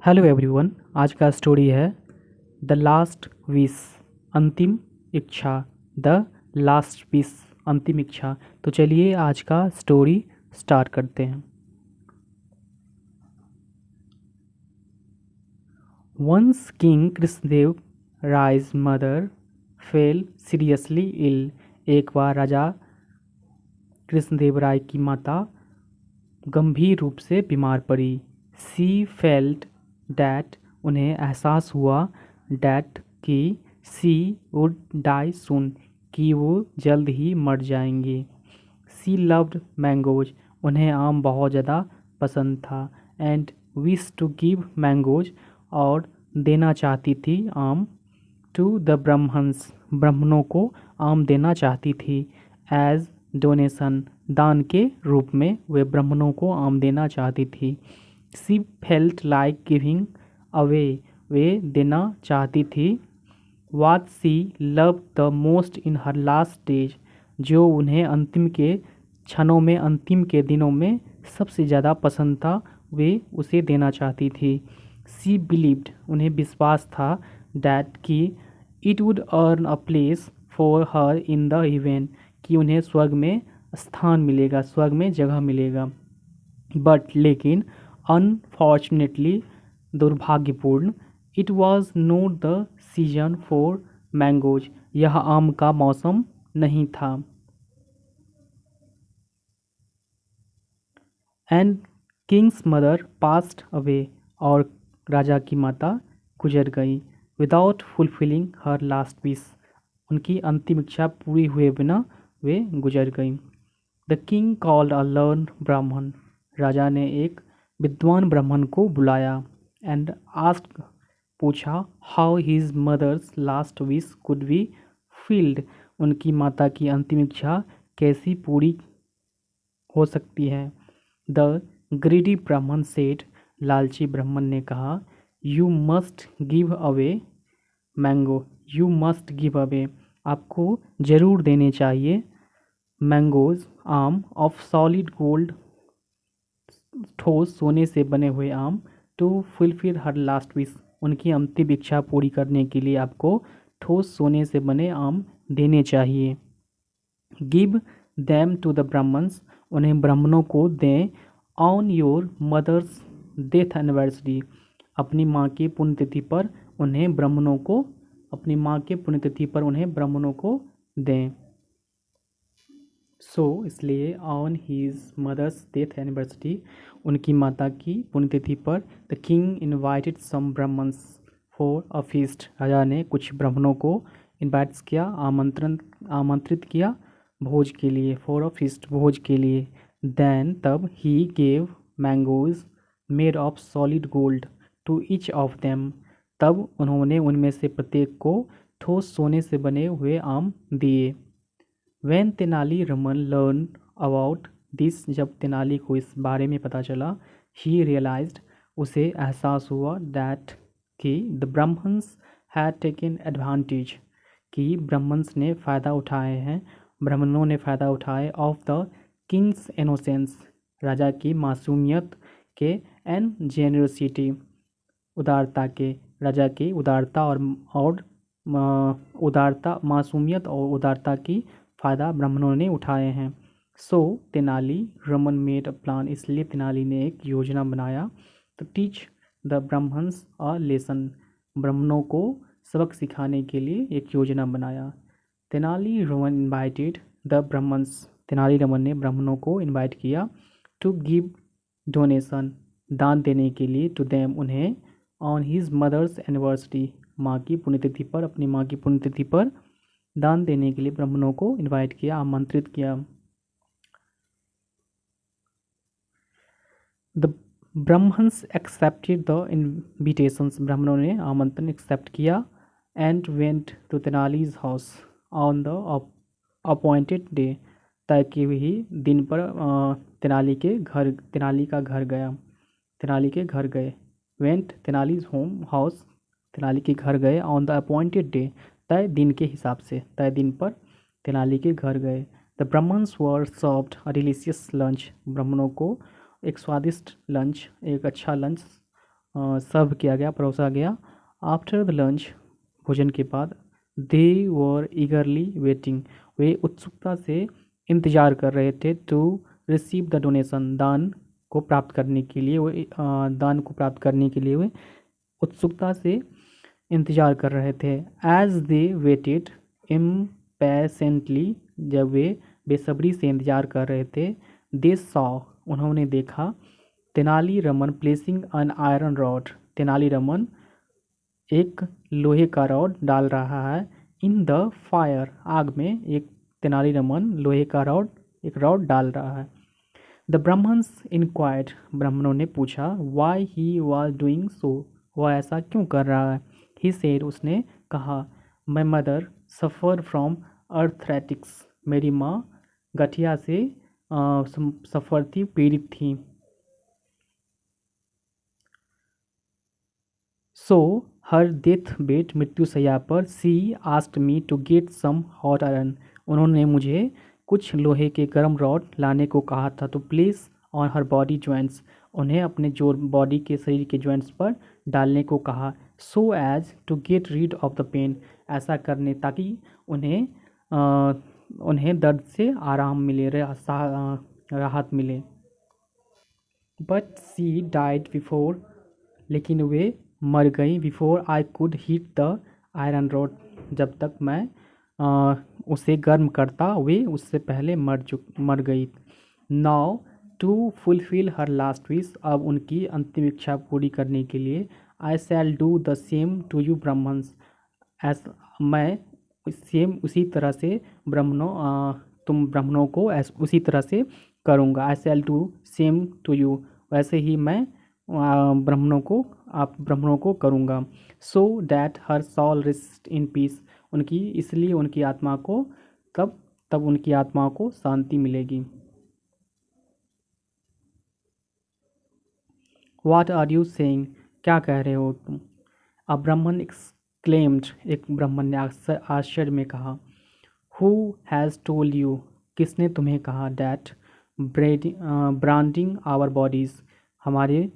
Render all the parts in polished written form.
Hello everyone. आज का story है द लास्ट विश, अंतिम इच्छा। द लास्ट विश, अंतिम इच्छा। तो चलिए आज का स्टोरी स्टार्ट करते हैं। Once king Krishnadeva Raya's mother fell seriously ill. एक बार राजा कृष्णदेव राय की माता गंभीर रूप से बीमार पड़ी। सी फेल्ट डैट, उन्हें एहसास हुआ, डैट कि सी वुड डाई सून, कि वो जल्द ही मर जाएंगे। सी लव्ड मैंगोज, उन्हें आम बहुत ज़्यादा पसंद था। And wish to give mangoes, और देना चाहती थी आम। टू द ब्राह्मण्स, ब्राह्मणों को आम देना चाहती थी। एज डोनेशन, दान के रूप में वे ब्राह्मणों को आम देना चाहती थी। She felt like giving away, वे देना चाहती थी। What she loved the most in her last days, जो उन्हें अंतिम के क्षणों में, अंतिम के दिनों में सबसे ज़्यादा पसंद था, वे उसे देना चाहती थी। सी बिलीव्ड, उन्हें विश्वास था, डैट कि it would earn a place for her in the haven, कि उन्हें स्वर्ग में स्थान मिलेगा, स्वर्ग में जगह मिलेगा। बट लेकिन अनफॉर्चुनेटली, दुर्भाग्यपूर्ण, it was not the season for mangoes, यह आम का मौसम नहीं था। And kings mother passed away, और राजा की माता गुजर गई। Without fulfilling her last wish, उनकी अंतिम इच्छा पूरी हुए बिना वे गुजर गईं। The king called a learn Brahmin, राजा ने एक विद्वान ब्राह्मण को बुलाया। एंड आस्क्ड, पूछा, how his mother's last wish could be filled, उनकी माता की अंतिम इच्छा कैसी पूरी हो सकती है। द ग्रीडी ब्राह्मण सेड, लालची ब्राह्मण ने कहा, you must give away mango, you must give away, आपको ज़रूर देने चाहिए। मैंगोज, आम, ऑफ सॉलिड गोल्ड, ठोस सोने से बने हुए आम। To fulfil her last wish, उनकी अंतिम इच्छा पूरी करने के लिए आपको ठोस सोने से बने आम देने चाहिए। Give them to the Brahmins, उन्हें ब्राह्मणों को दें। On your mother's death anniversary, अपनी माँ की पुण्यतिथि पर उन्हें ब्राह्मणों को, अपनी माँ के पुण्यतिथि पर उन्हें ब्राह्मणों को दें। इसलिए on his mother's death anniversary, उनकी माता की पुण्यतिथि पर, the king invited some Brahmins for a feast, राजा ने कुछ ब्राह्मणों को इनवाइट्स किया, आमंत्रित किया भोज के लिए, फॉर अ फीस्ट, भोज के लिए। देन, तब, he gave mangoes made of solid gold to each of them, तब उन्होंने उनमें से प्रत्येक को ठोस सोने से बने हुए आम दिए। When Tenali Raman learn about this, जब तेनाली को इस बारे में पता चला, he realized, उसे एहसास हुआ, that कि the Brahmins had taken advantage, कि ब्राह्मण्स ने फ़ायदा उठाए हैं, ब्राह्मणों ने फ़ायदा उठाए, of the king's innocence, राजा की मासूमियत के, and generosity, उदारता के, राजा की उदारता और उदारता, मासूमियत और उदारता की फ़ायदा ब्राह्मणों ने उठाए हैं। Tenali Raman made a plan, इसलिए तेनाली ने एक योजना बनाया। To teach the Brahmins a lesson, ब्राह्मणों को सबक सिखाने के लिए एक योजना बनाया। तेनाली रमन इन्वाइटेड द ब्राह्मण्स, तेनाली रमन ने ब्राह्मणों को इन्वाइट किया। टू गिव डोनेशन, दान देने के लिए, टू देम, उन्हें। ऑन हिज मदर्स एनिवर्सरी, माँ की पुण्यतिथि पर, अपनी माँ की पुण्यतिथि पर दान देने के लिए ब्राह्मणों को इनवाइट किया, आमंत्रित किया। The Brahmins accepted the invitations, ब्राह्मणों ने आमंत्रण एक्सेप्ट किया। And went to Tenali's house on the appointed day, तय की हुई दिन पर तेनाली का घर गया, तेनाली के घर गए। वेंट तेनालीज होम हाउस, तेनाली के घर गए। ऑन द अपॉइंटेड डे, तय दिन के हिसाब से, तय दिन पर तेनाली के घर गए। The Brahmins were served a delicious lunch, ब्राह्मणों को एक स्वादिष्ट लंच, एक अच्छा लंच सर्व किया गया, परोसा गया। आफ्टर द लंच, भोजन के बाद, दे वर ईगरली वेटिंग, वे उत्सुकता से इंतज़ार कर रहे थे। टू रिसीव द डोनेशन, दान को प्राप्त करने के लिए वे उत्सुकता से इंतज़ार कर रहे थे। एज दे वेटेड इम्पेशेंटली, जब वे बेसब्री से इंतज़ार कर रहे थे, दे सॉ, उन्होंने देखा, Tenali Raman placing an iron rod, Tenali Raman एक लोहे का रॉड डाल रहा है। इन द फायर, आग में एक तेनाली रमन लोहे का एक रॉड डाल रहा है। द ब्राह्मण्स इंक्वायर्ड, ब्राह्मणों ने पूछा, why he was doing so, वह ऐसा क्यों कर रहा है। ही सेड, उसने कहा, माई मदर सफ़र फ्रॉम अर्थरेटिक्स, मेरी माँ गठिया से सफ़र थी, पीड़ित थी। सो हर डेथ बेड, मृत्यु शैया पर, she asked me to get some hot iron, उन्होंने मुझे कुछ लोहे के गर्म रॉड लाने को कहा था। तो place on her body joints, उन्हें अपने बॉडी के शरीर के जॉइंट्स पर डालने को कहा। So as to get rid of the pain, ऐसा करने ताकि उन्हें दर्द से आराम मिले, राहत मिले। बट सी डाइड बिफोर, लेकिन वे मर गई। Before I could heat the iron rod, जब तक मैं उसे गर्म करता वे उससे पहले मर गई। Now to fulfil her last wish, अब उनकी अंतिम इच्छा पूरी करने के लिए, I shall do the same to you Brahmins, मैं सेम उसी तरह से तुम ब्राह्मणों को उसी तरह से करूँगा। I shall do same to you, वैसे ही मैं ब्राह्मणों को करूँगा। So that her soul rest in peace, इसलिए उनकी आत्मा को तब उनकी आत्मा को शांति मिलेगी। व्हाट आर यू सेइंग, क्या कह रहे हो तुम। अ ब्राह्मण एक्सक्लेम्ड, एक ब्राह्मण ने आश्चर्य में कहा। हु हैज़ टोल्ड यू, किसने तुम्हें कहा। डैट ब्रांडिंग आवर बॉडीज़, हमारे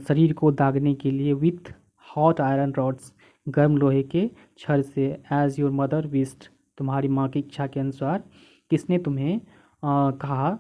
शरीर को दागने के लिए, विथ हॉट आयरन रॉड्स, गर्म लोहे के छड़ से, एज योर मदर विस्ड, तुम्हारी माँ की इच्छा के अनुसार, किसने तुम्हें कहा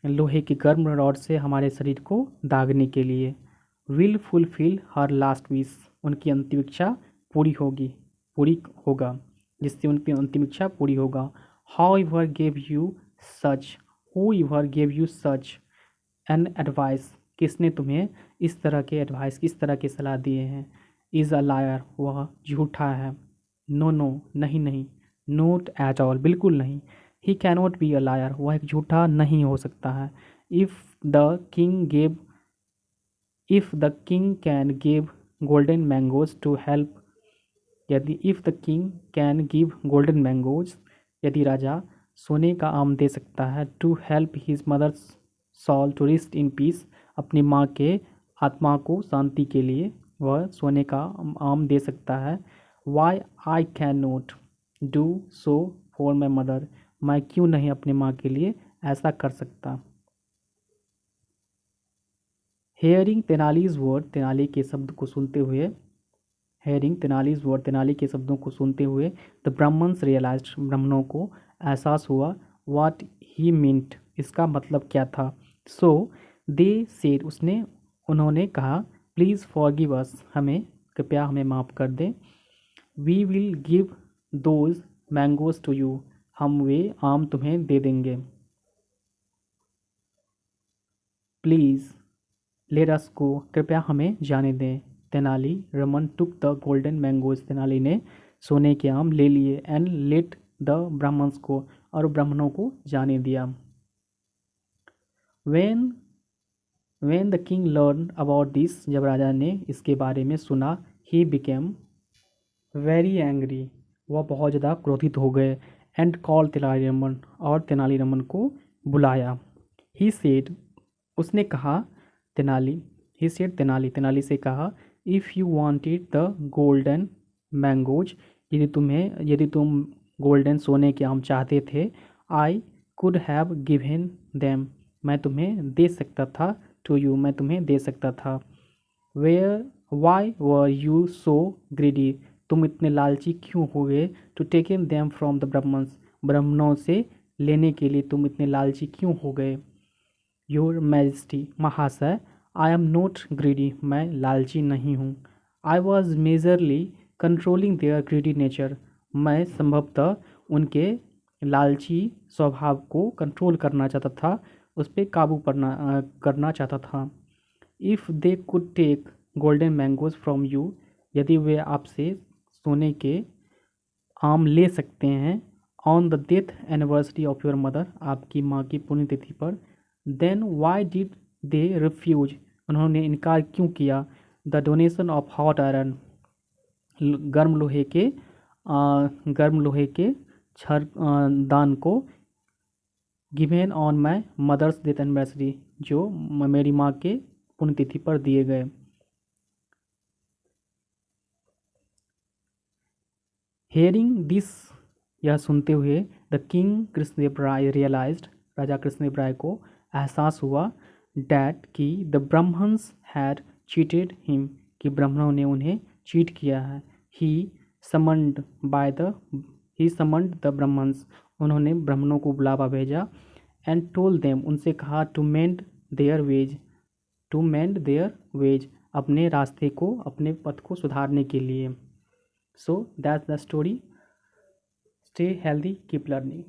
लोहे की गर्म रॉड से हमारे शरीर को दागने के लिए। Will fulfil her last wish, उनकी अंतिम इच्छा पूरी होगा, जिससे उनकी अंतिम इच्छा पूरी होगा। How ever gave you such, who ever gave you such an advice, किसने तुम्हें इस तरह के सलाह दिए हैं। इज़ अ लायर, वह झूठा है। नो नो, नहीं, नोट एट ऑल, बिल्कुल नहीं। He cannot be a liar, वह एक झूठा नहीं हो सकता है। If the king can give golden mangoes to help, यदि राजा सोने का आम दे सकता है, to help his mother's soul to rest in peace, अपनी माँ के आत्मा को शांति के लिए वह सोने का आम दे सकता है। Why I can not do so for my mother, मैं क्यों नहीं अपनी माँ के लिए ऐसा कर सकता। हेयरिंग तेनालीज वर्ड, तेनाली के शब्द को सुनते हुए, तेनाली के शब्दों को सुनते हुए, द ब्राह्मण्स रियलाइज्ड, ब्राह्मणों को एहसास हुआ, व्हाट ही मींट, इसका मतलब क्या था। सो दे सेड, उन्होंने कहा, प्लीज़ फॉरगिव अस, कृपया हमें माफ़ कर दें। We will give those mangoes to you, हम वे आम तुम्हें दे देंगे। प्लीज़ लेट अस गो, कृपया हमें जाने दें। Tenali Raman took the golden mangoes, Tenali ने सोने के आम ले लिए। एंड लेट द ब्राह्मण्स को, और ब्राह्मणों को जाने दिया। When the king learn about this, जब राजा ने इसके बारे में सुना, ही बिकेम वेरी एंग्री, वह बहुत ज़्यादा क्रोधित हो गए। एंड कॉल तेनालीरामन, और तेनालीरामन को बुलाया। ही सेड, उसने कहा, तेनाली से कहा, if you wanted the golden mangoes, यदि तुम गोल्डन सोने के आम चाहते थे, I could have given them, मैं तुम्हें दे सकता था। टू यू, मैं तुम्हें दे सकता था। Why were you so greedy, तुम इतने लालची क्यों हो गए, to take in them from the Brahmins, ब्राह्मणों से लेने के लिए तुम इतने लालची क्यों हो गए। योर मैजेस्टी, महाशय, आई एम नॉट ग्रीडी, मैं लालची नहीं हूँ। I was majorly controlling their greedy nature, मैं संभवतः उनके लालची स्वभाव को कंट्रोल करना चाहता था, उस पर काबू करना चाहता था। If they could take golden mangoes from you, यदि वे आपसे सोने के आम ले सकते हैं, on the death anniversary of your mother, आपकी माँ की पुण्यतिथि पर, then why did they refuse, उन्होंने इनकार क्यों किया, the donation of hot iron, गर्म लोहे के छर दान को, given on my mother's death anniversary, जो मेरी माँ के पुण्यतिथि पर दिए गए। हेयरिंग दिस, यह सुनते हुए, the king Krishnadeva Raya realised, राजा कृष्णदेव राय को एहसास हुआ, डैट कि the Brahmins had cheated him, कि ब्राह्मणों ने उन्हें चीट किया है। ही समन्ड द ब्राह्मण्स, उन्होंने ब्राह्मणों को बुलावा भेजा, एंड टोल्ड देम, उनसे कहा, टू मेंड देयर वेज, अपने रास्ते को, अपने पथ को सुधारने के लिए। So that's the story. Stay healthy, keep learning.